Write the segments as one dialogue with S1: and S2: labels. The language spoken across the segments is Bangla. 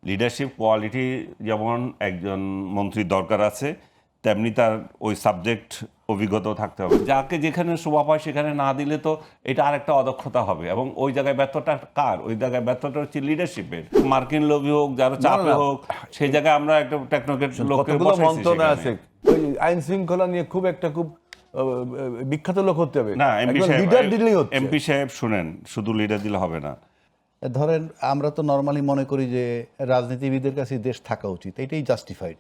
S1: লিডারশিপ কোয়ালিটি যেমন একজন মন্ত্রীর দরকার আছে, তেমনি তার ওই সাবজেক্ট অভিজ্ঞতাও থাকতে হবে। যাকে যেখানে শোভা পায় সেখানে না দিলে তো এটা আরেকটা অদক্ষতা হবে, এবং ওই জায়গায় ব্যর্থতা কার? ওই জায়গায় ব্যর্থতা হচ্ছে লিডারশিপের। মার্কিন লোভী হোক, যারা চাপে হোক, সেই জায়গায় আমরা একটা টেকনোক্রেট লোককে বসাইছি
S2: আছে। ওই আইন শৃঙ্খলা নিয়ে খুব বিখ্যাত লোক হতে হবে
S1: না।
S2: লিডার দিলেই হচ্ছে।
S1: এমপি সাহেব শুনেন, শুধু লিডার দিলে হবে না।
S3: ধরেন আমরা তো নর্মালি মনে করি যে রাজনীতিবিদদের কাছে দেশ থাকা উচিত, এটাই জাস্টিফাইড।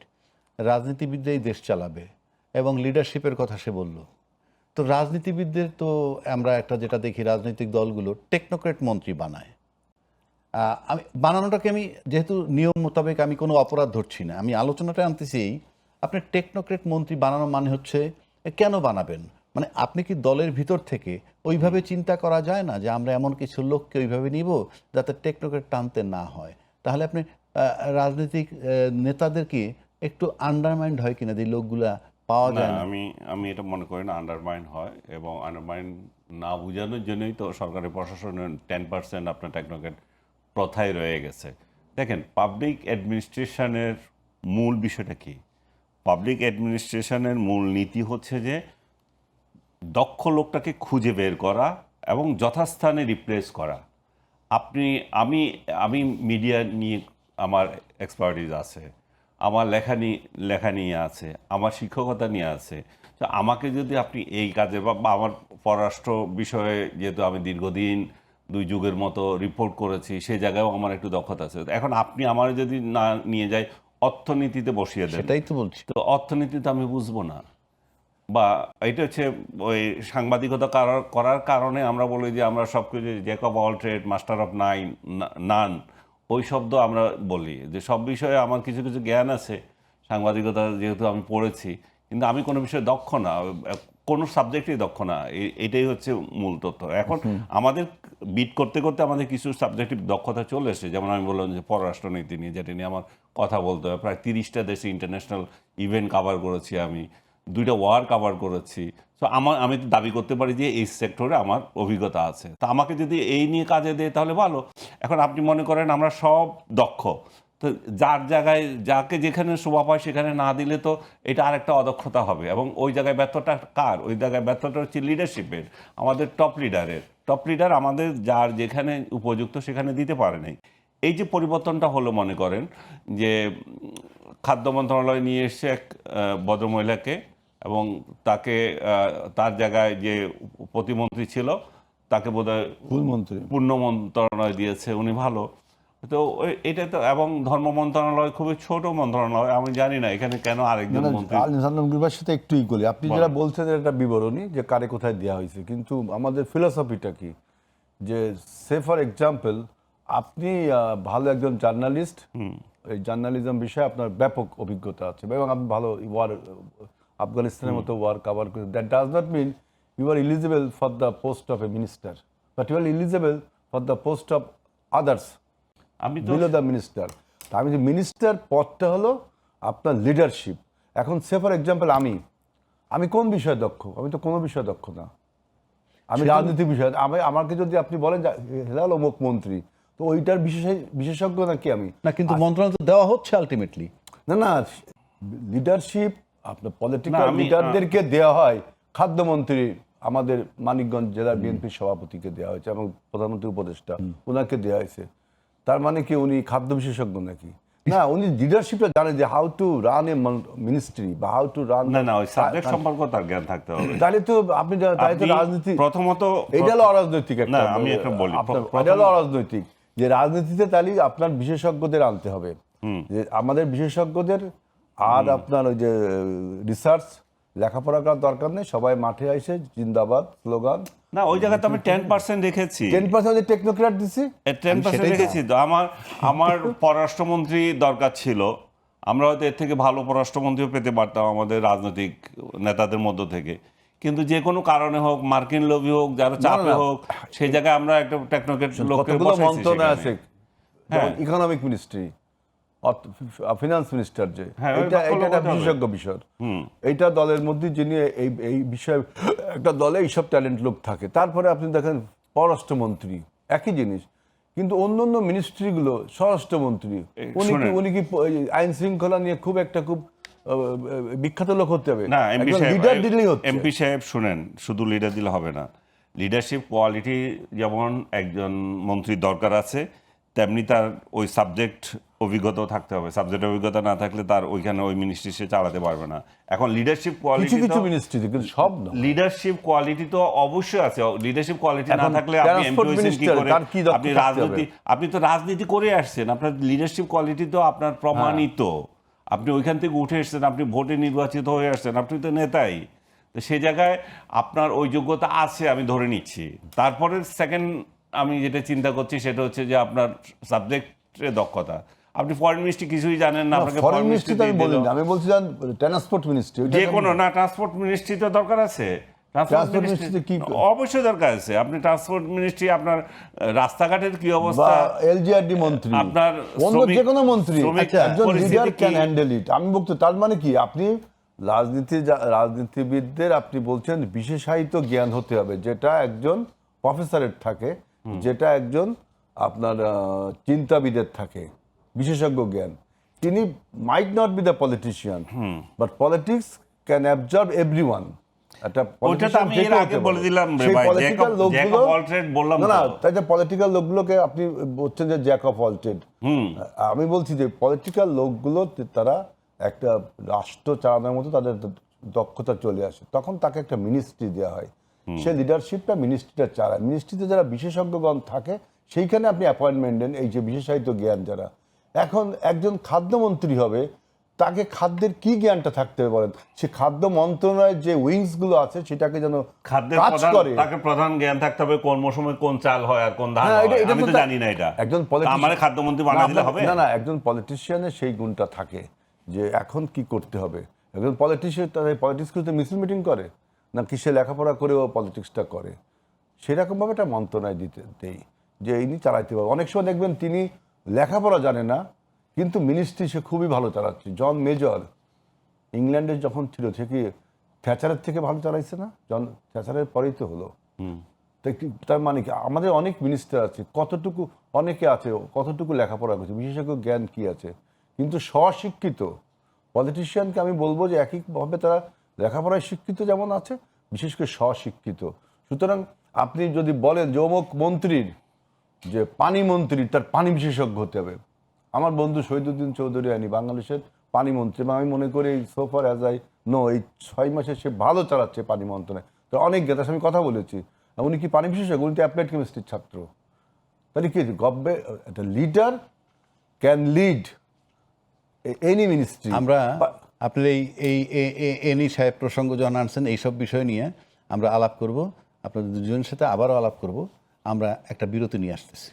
S3: রাজনীতিবিদরাই দেশ চালাবে এবং লিডারশিপের কথা সে বলল। তো রাজনীতিবিদদের তো আমরা একটা যেটা দেখি, রাজনৈতিক দলগুলো টেকনোক্রেট মন্ত্রী বানায়। আমি বানানোটাকে আমি যেহেতু নিয়ম মোতাবেক আমি কোনো অপরাধ ধরছি না, আমি আলোচনাটা আনতেছি। আপনি টেকনোক্রেট মন্ত্রী বানানো মানে হচ্ছে কেন বানাবেন? মানে আপনি কি দলের ভিতর থেকে ওইভাবে চিন্তা করা যায় না যে আমরা এমন কিছু লোককে ওইভাবে নিব যাতে টেকনোক্রেট টানতে না হয়? তাহলে আপনি রাজনৈতিক নেতাদেরকে একটু আন্ডারমাইন্ড হয় কিনা যে লোকগুলা পাওয়া যায় না?
S1: আমি এটা মনে করি না আন্ডারমাইন্ড হয়, এবং আন্ডারমাইন্ড না বোঝানোর জন্যই তো সরকারি প্রশাসনের 10% আপনার টেকনোক্রেট প্রথায় রয়ে গেছে। দেখেন, পাবলিক অ্যাডমিনিস্ট্রেশনের মূল বিষয়টা কি? পাবলিক অ্যাডমিনিস্ট্রেশনের মূল নীতি হচ্ছে যে দক্ষ লোকটাকে খুঁজে বের করা এবং যথাস্থানে রিপ্লেস করা। আমি মিডিয়া নিয়ে আমার এক্সপার্টিস আছে, আমার লেখা নিয়ে আছে, আমার শিক্ষকতা নিয়ে আছে। তো আমাকে যদি আপনি এই কাজে বা আমার পররাষ্ট্র বিষয়ে, যেহেতু আমি দীর্ঘদিন 2 যুগের মতো রিপোর্ট করেছি, সেই জায়গায়ও আমার একটু দক্ষতা আছে। এখন আপনি আমার যদি না নিয়ে যাই অর্থনীতিতে বসিয়ে দেন,
S3: সেটাই তো বলছি।
S1: তো অর্থনীতিতে আমি বুঝবো না। বা এটা হচ্ছে ওই সাংবাদিকতা করার কারণে আমরা বলি যে আমরা সব কিছু Jack of all trade, master of নান, ওই শব্দ আমরা বলি। যে সব বিষয়ে আমার কিছু কিছু জ্ঞান আছে, সাংবাদিকতা যেহেতু আমি পড়েছি, কিন্তু আমি কোনো বিষয়ে দক্ষ না, কোনো সাবজেক্টেই দক্ষ না। এটাই হচ্ছে মূল তথ্য। এখন আমাদের বিট করতে করতে আমাদের কিছু সাবজেক্টিভ দক্ষতা চলে এসেছে। যেমন আমি বললাম যে পররাষ্ট্রনীতি নিয়ে, যেটা নিয়ে আমার কথা বলতে হবে। প্রায় 30টা দেশে ইন্টারন্যাশনাল ইভেন্ট কাভার করেছি, আমি 2টা ওয়ার কাভার করেছি। তো আমি তো দাবি করতে পারি যে এই সেক্টরে আমার অভিজ্ঞতা আছে। তো আমাকে যদি এই নিয়ে কাজে দেয় তাহলে ভালো। এখন আপনি মনে করেন আমরা সব দক্ষ, তো যার জায়গায় যাকে যেখানে শোভা পায় সেখানে না দিলে তো এটা আরেকটা অদক্ষতা হবে, এবং ওই জায়গায় ব্যর্থতা কার? ওই জায়গায় ব্যর্থতা হচ্ছে লিডারশিপের, আমাদের টপ লিডার আমাদের যার যেখানে উপযুক্ত সেখানে দিতে পারে নাই। এই যে পরিবর্তনটা হলো, মনে করেন যে খাদ্য মন্ত্রণালয় নিয়ে এসছে এক ভদ্রমহিলাকে, এবং তাকে তার জায়গায় যে প্রতিমন্ত্রী ছিল তাকে বোধহয় পূর্ণ মন্ত্রণালয় দিয়েছে, উনি ভালো। তো এটা তো, এবং ধর্ম মন্ত্রণালয় খুবই ছোট মন্ত্রণালয়, আমি জানি না এখানে কেন আরেকজন মন্ত্রী।
S2: সাথে একটু ইকুয়ালি আপনি যারা বলছেন একটা বিবরণী যে কারে কোথায় দেওয়া হয়েছে, কিন্তু আমাদের ফিলোসফিটা কি? যে সে ফর এক্সাম্পল, আপনি ভালো একজন জার্নালিস্ট, এই জার্নালিজম বিষয়ে আপনার ব্যাপক অভিজ্ঞতা আছে এবং আপনি ভালো ওয়ার, আফগানিস্তানের মতো ওয়ার কাভার করে। That does not mean you are eligible for the post of a minister, but you are eligible for the post of others below the minister. আমি যে মিনিস্টার পদটা হলো আপনার লিডারশিপ। এখন সে ফর এক্সাম্পল আমি কোন বিষয়ে দক্ষ? আমি তো কোনো বিষয়ে দক্ষ না, আমি রাজনীতি বিষয়ে। আমাকে যদি আপনি বলেন যে হেলাল অমুক মন্ত্রী, তো ওইটার বিশেষজ্ঞ নাকি আমি
S3: না, কিন্তু মন্ত্রণালয় তো দেওয়া হচ্ছে আলটিমেটলি।
S2: না লিডারশিপ আপনার পলিটিক্যাল লিডারদেরকে দেওয়া হয়। খাদ্যমন্ত্রী আমাদের মানিকগঞ্জ জেলার বিএনপির সভাপতিকে দেওয়া হয়েছে এবং প্রধানমন্ত্রী উপদেষ্টা ওনাকে দেওয়া হয়েছে। তার মানে কি উনি খাদ্য বিশেষজ্ঞ নাকি? না, উনি লিডারশিপটা জানে যে how to run A ministry বা হাউ টু রান।
S1: না, ওই সাবজেক্ট সম্পর্কে তার জ্ঞান থাকতে হবে।
S2: তাহলে তো আপনি রাজনীতি,
S1: প্রথমত
S2: এটা হলো অরাজনৈতিক একটা।
S1: আমি একটা বলি,
S2: এটা হলো অরাজনৈতিক যে রাজনীতিতে তাহলে আপনার বিশেষজ্ঞদের আনতে হবে, যে আমাদের বিশেষজ্ঞদের। আর আপনার ওই যে রিসার্চ লেখাপড়া করার দরকার নেই, সবাই মাঠে আসে জিন্দাবাদ স্লোগান।
S1: না, ওই জায়গাতে আমি 10% রেখেছি,
S2: 10% টেকনোক্র্যাট দিছি,
S1: 10% রেখেছি। তো আমার পররাষ্ট্রমন্ত্রী দরকার ছিল, আমরা হয়তো এর থেকে ভালো পররাষ্ট্রমন্ত্রীও পেতে পারতাম আমাদের রাজনৈতিক নেতাদের মধ্য থেকে, কিন্তু যে কোনো কারণে হোক, মার্কিন লোভী হোক, যারা চাপে হোক, সেই জায়গায় আমরা একটা টেকনোক্রেট লোককে বসাইছি।
S2: মন্ত্রণালয় আছে, ইকোনমিক মিনিস্ট্রি, ফিনান্স মিনিস্টার, যে এটা একটা বিশেষজ্ঞ বিষয়। এইটা দলের মধ্যে যিনি এই বিষয়ে, একটা দলে এইসব ট্যালেন্ট লোক থাকে। তারপরে আপনি দেখেন পররাষ্ট্রমন্ত্রী, একই জিনিস, কিন্তু অন্য মিনিস্ট্রিগুলো স্বরাষ্ট্রমন্ত্রী উনি কি আইন শৃঙ্খলা নিয়ে খুব বিখ্যাত লোক হতে হবে
S1: না, এমপি
S2: লিডার দিলেই হচ্ছে।
S1: এমপি সাহেব শুনেন, শুধু লিডার দিলে হবে না। লিডারশিপ কোয়ালিটি যেমন একজন মন্ত্রীর দরকার আছে, তেমনি তার ওই সাবজেক্ট অভিজ্ঞতাও থাকতে হবে। সাবজেক্ট অভিজ্ঞতা না থাকলে তার ওইখানে ওই মিনিস্ট্রি সে চালাতে পারবে না। এখন লিডারশিপ
S2: কিছু
S1: কোয়ালিটি,
S2: কিছু মিনিস্ট্রিতে, কিন্তু সব না।
S1: লিডারশিপ কোয়ালিটি তো অবশ্যই আছে। লিডারশিপ কোয়ালিটি না
S2: এখন
S1: থাকলে আপনি এমপি
S2: transport
S1: হয়েছেন কি
S2: minister,
S1: করে?
S2: তার কি দক্ষতা
S1: আপনি
S2: থাকতে
S1: রাজনীতি,
S2: হবে?
S1: আপনি তো রাজনীতি করে আসছেন, আপনার লিডারশিপ কোয়ালিটি তো আপনার প্রমাণিত। আপনি ওইখান থেকে উঠে এসেছেন, আপনি ভোটে নির্বাচিত হয়ে আসছেন, আপনি তো নেতাই। তো সেই জায়গায় আপনার ওই যোগ্যতা আছে আমি ধরে নিচ্ছি। তারপরে সেকেন্ড আমি যেটা চিন্তা করছি সেটা হচ্ছে যে আপনার সাবজেক্টের দক্ষতা। আপনি ফরেন মিনিস্ট্রি কিছুই জানেন না, আপনাকে
S2: ফরেন
S1: ফরেন
S2: মিনিস্ট্রি
S1: মিনিস্ট্রি
S2: তো আমি বলি না, আমি বলছি ট্রান্সপোর্ট মিনিস্ট্রি।
S1: যে কোনো না, ট্রান্সপোর্ট মিনিস্ট্রি তো দরকার আছে।
S2: Transport ministry কি?
S1: অবশ্যই দরকার আছে। আপনি ট্রান্সপোর্ট মিনিস্ট্রি, আপনার রাস্তাঘাটের কি
S2: বা
S1: অবস্থা,
S2: এলজিআরডি মন্ত্রী,
S1: আপনার
S2: অন্য
S1: শ্রমিক-
S2: যে কোনো মন্ত্রী,
S1: শ্রমিক
S2: একজন
S1: পরিস্থিতি
S2: লিডার
S1: কি?
S2: ক্যান হ্যান্ডেল ইট। আমি বলতে তার মানে কি, আপনি রাজনীতিবিদদের আপনি বলছেন বিশেষায়িত জ্ঞান হতে হবে, যেটা একজন প্রফেসরের থাকে, যেটা একজন আপনার চিন্তাবিদের থাকে, বিশেষজ্ঞ জ্ঞান। তিনি might not be the politician, but politics can absorb everyone. একটা
S1: ওইটা তো আমি এর আগে বলে দিলাম রে ভাই, জ্যাক অফ অল ট্রেড বললাম
S2: না,
S1: তো।
S2: তাই যে পলিটিক্যাল লোকগুলোকে আপনি বলছেন যে জ্যাক অফ অল ট্রেড। আমি বলছি যে পলিটিক্যাল লোকগুলো তারা একটা রাষ্ট্র চালানোর মতো তাদের দক্ষতা চলে আসে, তখন তাকে একটা মিনিস্ট্রি দেওয়া হয়, সে লিডারশিপটা মিনিস্ট্রিটা চালায়। মিনিস্ট্রিতে যারা বিশেষজ্ঞগণ থাকে সেইখানে আপনি অ্যাপয়েন্টমেন্ট দেন, এই যে বিশেষায়িত জ্ঞান যারা। এখন একজন খাদ্যমন্ত্রী হবে, তাকে খাদ্যের কি জ্ঞানটা থাকতে হবে বলেন? সে খাদ্য মন্ত্রণালয়ের যে উইংস গুলো আছে সেটাকে যেন
S1: খাদ্যের
S2: কাজ
S1: প্রধান,
S2: করে।
S1: তাকে প্রধান জ্ঞান থাকতে হবে কোন মৌসুমে কোন চাল হয় আর কোন ধান
S2: হ্যাঁ,
S1: হয়।
S2: এটা
S1: আমি তো
S2: তো
S1: জানি না এটা।
S2: একজন
S1: আমার খাদ্যমন্ত্রী বানিয়ে দিলে হবে?
S2: না, একজন পলিটিশিয়ানের সেই গুণটা থাকে যে এখন কি করতে হবে। একজন পলিটিশিয়ান পলিটিক্স করতে মিছিল মিটিং করে না, কি সে লেখাপড়া করেও পলিটিক্সটা করে, সেরকমভাবে একটা মন্ত্রণায় দেই যে ইনি চালাইতে পারবে। অনেক সময় দেখবেন তিনি লেখাপড়া জানে না, কিন্তু মিনিস্ট্রি সে খুবই ভালো চালাচ্ছে। জন মেজর ইংল্যান্ডে যখন ছিল, সে কি থ্যাচারের থেকে ভালো চালাইছে না? জন থ্যাচারের পরেই তো হলো। তার মানে কি, আমাদের অনেক মিনিস্টার আছে, অনেকে আছে কতটুকু লেখাপড়া করছে, বিশেষজ্ঞ জ্ঞান কি আছে, কিন্তু স্বশিক্ষিত পলিটিশিয়ানকে আমি বলবো যে একইভাবে তারা লেখাপড়ায় শিক্ষিত যেমন আছে, বিশেষ করে স্বশিক্ষিত। সুতরাং আপনি যদি বলেন যে অমুক মন্ত্রীর, যে পানি মন্ত্রী, তার পানি বিশেষজ্ঞ হতে হবে। আমার বন্ধু শহীদুদ্দিন চৌধুরী আনি বাংলাদেশের পানি মন্ত্রী, এবং আমি মনে করি সোফার অ্যাজ আই নো, এই 6 মাসে সে ভালো চালাচ্ছে পানি মন্ত্রণালয়। তো অনেক তার সাথে আমি কথা বলেছি, উনি কি পানি বিশেষজ্ঞ? উনি তো অ্যাপ্লাইড কেমিস্ট্রির ছাত্র। তাহলে কি গভর্নমেন্ট, একটা leader can lead any ministry.
S3: আমরা আপনি এনি সাহেব প্রসঙ্গ যখন আনছেন, এইসব বিষয় নিয়ে আমরা আলাপ করব, আপনাদের দুজনের সাথে আবারও আলাপ করব। আমরা একটা বিরতি নিয়ে আসতেছি।